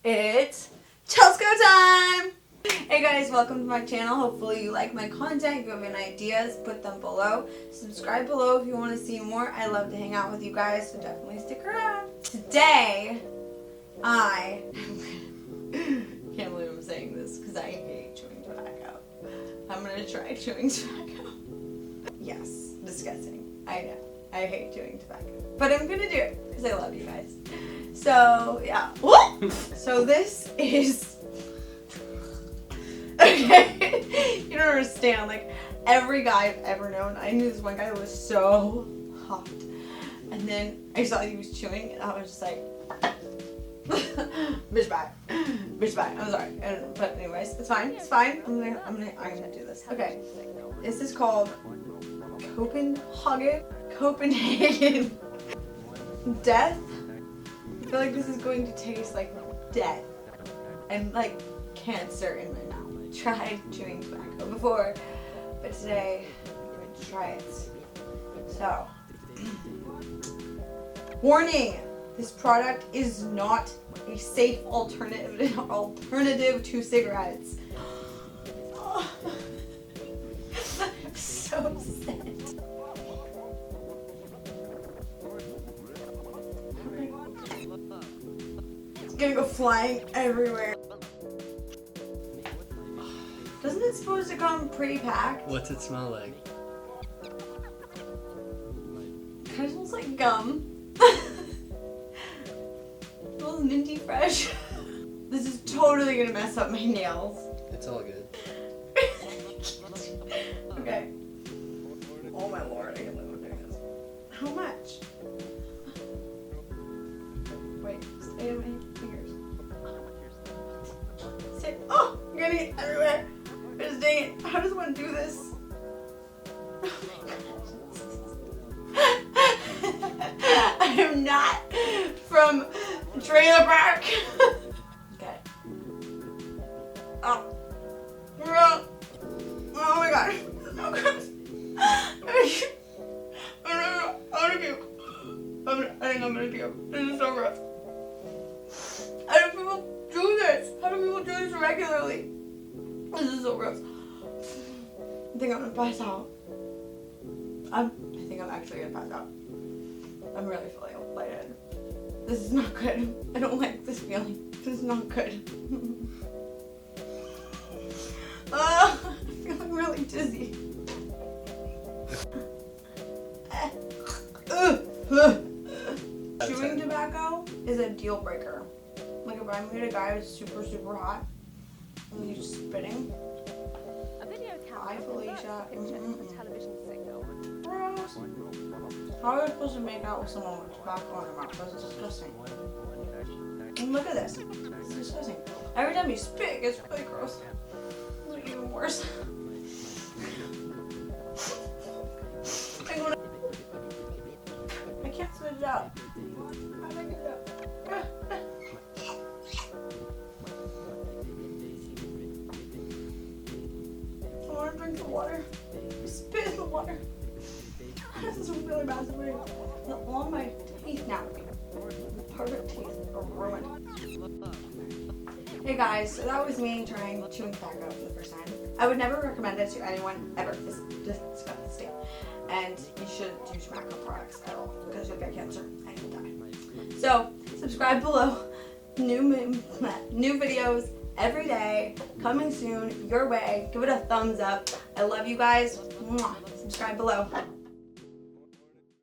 It's Chelsko time! Hey guys, welcome to my channel. Hopefully you like my content. If you have any ideas, put them below. Subscribe below if you want to see more. I love to hang out with you guys, so definitely stick around. Today, I can't believe I'm saying this because I hate chewing tobacco. I'm going to try chewing tobacco. Yes, disgusting. I know. I hate chewing tobacco. But I'm going to do it because I love you guys. So, yeah. So this is... Okay. You don't understand. Like, every guy I've ever known, I knew this one guy was so hot. And then I saw he was chewing and I was just like... Bitch bye. Bitch bye. I'm sorry. But anyways, it's fine. It's fine. I'm gonna do this. Okay. This is called Copenhagen Death. I feel like this is going to taste like death and like cancer in my mouth. I tried chewing tobacco before, but today I'm going to try it. So, warning! This product is not a safe alternative to cigarettes. Oh. I'm so sad. It's gonna go flying everywhere. Doesn't it supposed to come pretty packed? What's it smell like? Kind of smells like gum. Smells minty fresh. This is totally gonna mess up my nails. It's all good. Okay. Oh my lord, I can't live with doing this. How much? Wait, stay in my fingers. Sit. Oh, you're gonna get everywhere. Just dang it. How does one do this? Oh my gosh. I am not from Trailer Park. Okay. Oh. Oh my god. So gross. I think I'm gonna puke. This is so gross. How do people do this? How do people do this regularly? This is so gross. I think I'm gonna pass out. I think I'm actually gonna pass out. I'm really feeling lightheaded. This is not good. I don't like this feeling. This is not good. I'm feeling really dizzy. Chewing tobacco is a deal breaker. Like if I meet a guy who's super hot and he's spitting. Hi Felicia. Television signal. Gross. How are you supposed to make out with someone with tobacco in their mouth? That's disgusting. And look at this. It's disgusting. Every time you spit, it gets really gross. It's like even worse. I can't spit it out. How do I get it out? I want to drink the water. Spit in the water. This is really bad for me. All my teeth now. Perfect teeth are ruined. Hey guys, so that was me trying chewing tobacco for the first time. I would never recommend it to anyone ever. It's disgusting. And you shouldn't do tobacco products at all because you'll get cancer and you'll die. So, subscribe below. New videos every day, coming soon, your way. Give it a thumbs up. I love you guys. Mwah. Subscribe below.